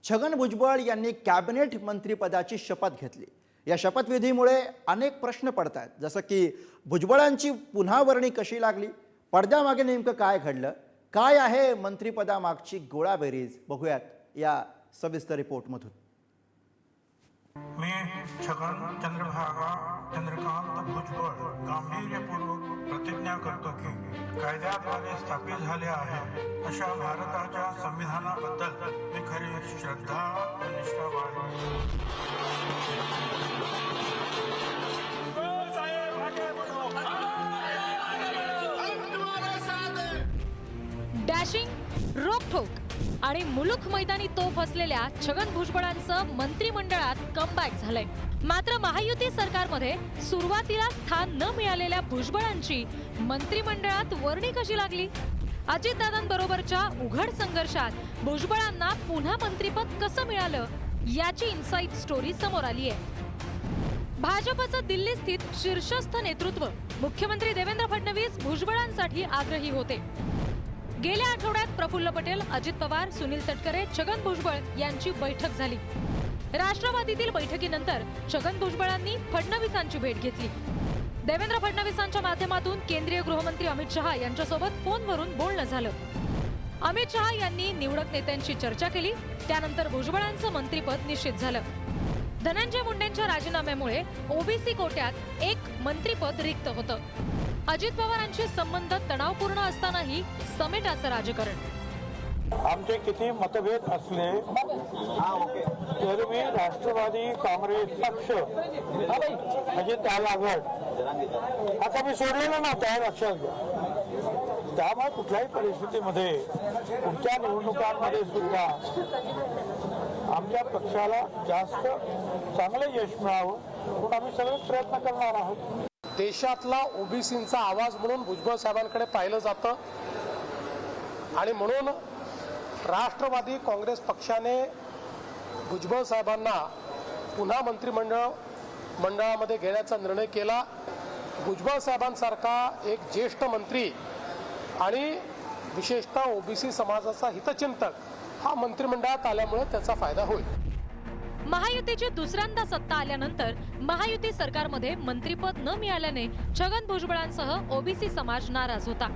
छगन भुजबळ यांनी कॅबिनेट मंत्रिपदाची शपथ घेतली। या शपथविधीमुळे अनेक प्रश्न पडत आहेत, जसं की भुजबळांची पुन्हा वर्णी कशी लागली, पडद्यामागे नेमकं काय घडलं, काय आहे मंत्रिपदामागची गोळाबेरीज, बघूयात या सविस्तर रिपोर्टमधून। मी छगन चंद्रकांत भुजबळ गांभीर्यपूर्वक प्रतिज्ञा करतो की कायद्याद्वारे स्थापित झाले आहे अशा भारताच्या संविधानाबद्दल मी खरी श्रद्धा व निष्ठा बाळगेन। डॅशिंग, रोकठोक आणि मुलुख मैदानी तोफ असलेल्या छगन भुजबळांचं मंत्रिमंडळात कमबॅक झालंय। मात्र महायुती सरकारमध्ये सुरुवातीला स्थान न मिळालेल्या भुजबळांची मंत्रिमंडळात वर्णी कशी लागली? अजितदादांबरोबरच्या उघड संघर्षात भुजबळांना पुन्हा मंत्रिपद कसं मिळालं, याची इनसाइट स्टोरी समोर आली आहे। भाजपचं दिल्ली स्थित शीर्षस्थ नेतृत्व मुख्यमंत्री देवेंद्र फडणवीस भुजबळांसाठी आग्रही होते। गेल्या आठवड्यात प्रफुल्ल पटेल, अजित पवार, सुनील तटकरे, छगन भुजबळ यांची बैठक झाली। राष्ट्रवादीतील बैठकीनंतर छगन भुजबळांनी फडणवीसांची भेट घेतली। देवेंद्र फडणवीसांच्या माध्यमातून केंद्रीय गृहमंत्री अमित शहा यांच्यासोबत फोनवरून बोलणं झालं। अमित शहा यांनी निवडक नेत्यांशी चर्चा केली। त्यानंतर भुजबळांचं मंत्रिपद निश्चित झालं। धनंजय मुंडेंच्या राजीनाम्यामुळे ओबीसी कोट्यात एक मंत्रिपद रिक्त होतं। अजित पवारांचे संबंध तणावपूर्ण असतानाही समेटाचं राजकारण। आमचे किती मतभेद असले तरी मी राष्ट्रवादी काँग्रेस पक्ष म्हणजे त्याला आघाड आता मी सोडलेलं नव्हतं, लक्षात घ्या। त्यामुळे कुठल्याही परिस्थितीमध्ये पुढच्या निवडणुकांमध्ये सुद्धा आमच्या पक्षाला जास्त चांगले यश मिळावं म्हणून आम्ही सगळे प्रयत्न करणार आहोत। देशातला ओबीसींचा आवाज म्हणून भुजबळ साहेबांकडे पाहिलं जातं आणि म्हणून राष्ट्रवादी काँग्रेस पक्षाने भुजबळ साहेबांना पुन्हा मंत्रिमंडळामध्ये घेण्याचा निर्णय केला। भुजबळ साहेबांसारखा एक ज्येष्ठ मंत्री आणि विशेषतः ओबीसी समाजाचा हितचिंतक हा मंत्रिमंडळात आल्यामुळे त्याचा फायदा होईल। महायुतीची दुसऱ्यांदा सत्ता आल्यानंतर महायुती सरकारमध्ये मंत्रिपद न मिळाल्याने छगन भुजबळांसह ओबीसी समाज नाराज होता।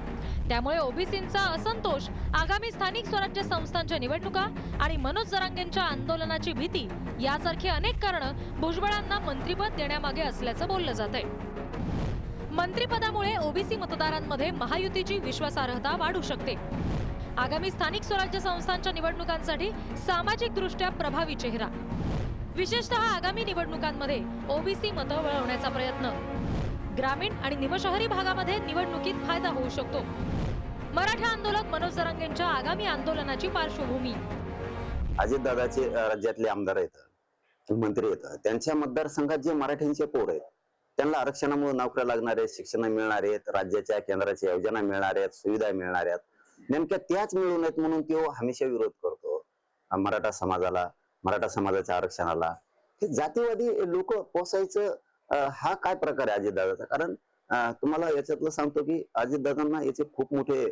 त्यामुळे ओबीसींचा असंतोष, आगामी स्थानिक स्वराज्य संस्थांच्या निवडणुका आणि मनोज जरांगेंच्या आंदोलनाची भीती यासारखी अनेक कारणं भुजबळांना मंत्रिपद देण्यामागे असल्याचं बोललं जातंय। मंत्रिपदामुळे ओबीसी मतदारांमध्ये महायुतीची विश्वासार्हता वाढू शकते। आगामी स्थानिक स्वराज्य संस्थांच्या निवडणुकांसाठी सामाजिक दृष्ट्या प्रभावी चेहरा, विशेषतः आगामी निवडणुकांमध्ये ओबीसी मतं वळवण्याचा प्रयत्न, ग्रामीण आणि निमशहरी भागामध्ये निवडणुकीत फायदा होऊ शकतो। मराठा आंदोलक मनोज जरांगेंच्या आगामी आंदोलनाची पार्श्वभूमी, अजितदादाचे राज्यातले आमदार आहेत, मंत्री आहेत, त्यांच्या मतदारसंघात जे मराठ्यांचे पोर आहेत त्यांना आरक्षणामुळे नोकऱ्या लागणार आहेत, शिक्षण मिळणार आहेत, राज्याच्या केंद्राच्या योजना मिळणार आहेत, सुविधा मिळणार आहेत, नेमक्या त्याच मिळू नयेत म्हणून तो हमेशा विरोध करतो मराठा समाजाला, मराठा समाजाच्या आरक्षणाला। हे जातीवादी लोक पोसायचं हा काय प्रकार आहे अजितदादाचा? कारण तुम्हाला याच्यातलं सांगतो की अजितदादांना याचे खूप मोठे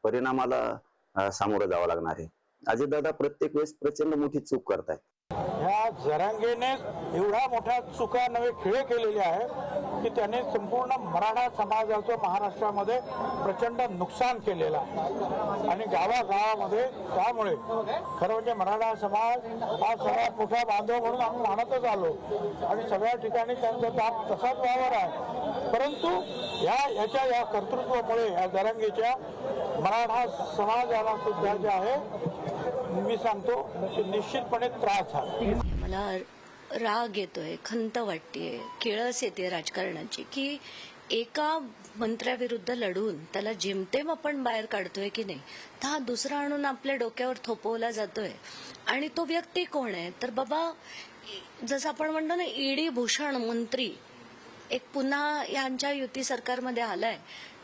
परिणामाला सामोरं जावं लागणार आहे। अजितदादा प्रत्येक वेळेस प्रचंड मोठी चूक करतायत। ह्या जरांगेने एवढा मोठा चुका नवे खेळ केलेले आहे की त्याने संपूर्ण मराठा समाजाचं महाराष्ट्रामध्ये प्रचंड नुकसान केलेलं आहे आणि गावागावामध्ये त्यामुळे खरं म्हणजे मराठा समाज हा सगळ्यात मोठा बांधव म्हणून आम्ही मानतच आलो आणि सगळ्या ठिकाणी त्यांचा दाब तसाच वावर आहे। परंतु या कर्तृत्वामुळे या जरांगेच्या मराठा समाजाला सुद्धा जे आहे मी सांगतो निश्चितपणे त्रास आहे। मला राग येतोय, खंत वाटतेय, किळस येते राजकारणाची की एका मंत्र्याविरुद्ध लढून त्याला जेमतेम आपण बाहेर काढतोय की नाही, तर हा दुसरा आणून आपल्या डोक्यावर थोपवला जातोय। आणि तो व्यक्ती कोण आहे तर बाबा, जसं आपण म्हणतो ना, ईडी भूषण मंत्री एक पुन्हा यांच्या युती सरकारमध्ये आलाय,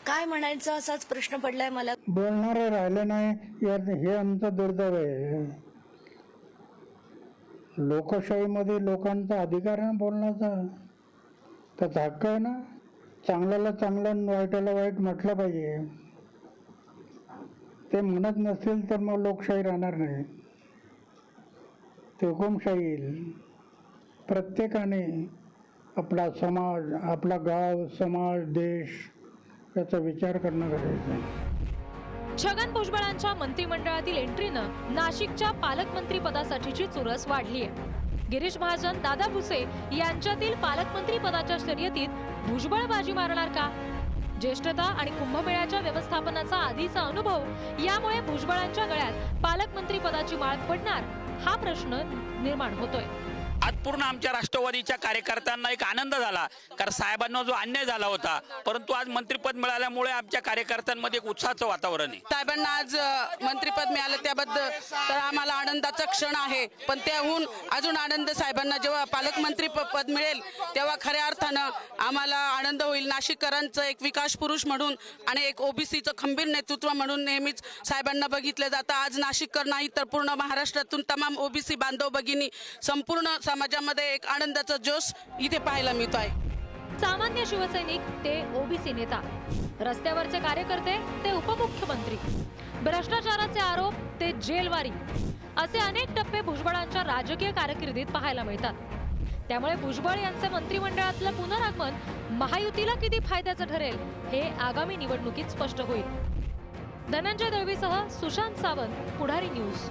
काय म्हणायचं असाच प्रश्न पडलाय मला। बोलणारे राहिले नाही हे आमचं दुर्दैव आहे। लोकशाहीमध्ये लोकांचा अधिकार आहे बोलण्याचा, त्याचा हक्क आहे ना। चांगल्याला चांगलं, वाईटाला वाईट म्हटलं पाहिजे। ते म्हणत नसतील तर मग लोकशाही राहणार नाही। ते हुकुमशाही येईल. प्रत्येकाने आपला समाज, आपला गाव, समाज, देश याचा विचार करणं गरजेचं आहे. छगन भुजबळांच्या मंत्रिमंडळातील एंट्रीनं नाशिकच्या पालकमंत्री पदासाठीची चुरस वाढली आहे. गिरीश महाजन, दादा भुसे यांच्यातील पालकमंत्री पदाच्या शर्यतीत भुजबळ बाजी मारणार का? ज्येष्ठता आणि कुंभमेळ्याच्या व्यवस्थापनाचा आधीचा अनुभव यामुळे भुजबळांच्या गळ्यात पालकमंत्री पदाची माळ पडणार हा प्रश्न निर्माण होतोय. आज पूर्ण आमच्या राष्ट्रवादीच्या कार्यकर्त्यांना एक आनंद झाला, कारण साहेबांना जो अन्याय झाला होता, परंतु आज मंत्रिपद मिळाल्यामुळे आमच्या कार्यकर्त्यांमध्ये एक उत्साहाचं वातावरण आहे. साहेबांना आज मंत्रिपद मिळालं त्याबद्दल तर आम्हाला आनंदाचा क्षण आहे. पण त्याहून अजून आनंद साहेबांना जेव्हा पालकमंत्री पद मिळेल तेव्हा खऱ्या अर्थानं आम्हाला आनंद होईल. नाशिककरांचं एक विकास पुरुष म्हणून आणि एक ओबीसीचं खंबीर नेतृत्व म्हणून नेहमीच साहेबांना बघितलं जातं. आज नाशिककर नाही तर पूर्ण महाराष्ट्रातून तमाम ओबीसी बांधव भगिनी संपूर्ण समाजामध्ये एक आनंदाचा जोश इथे पाहायला मिळतो आहे. सामान्य शिवसैनिक ते ओबीसी नेता, रस्त्यावरचे कार्यकर्ते ते उपमुख्यमंत्री, भ्रष्टाचाराचे आरोप ते जेलवारी, असे अनेक टप्पे भुजबळांच्या राजकीय कारकिर्दीत पाहायला मिळतात. त्यामुळे भुजबळ यांचे मंत्रिमंडळातलं पुनरागमन महायुतीला किती फायद्याचं ठरेल हे आगामी निवडणुकीत स्पष्ट होईल. धनंजय दळवीसह सुशांत सावंत, पुढारी न्यूज.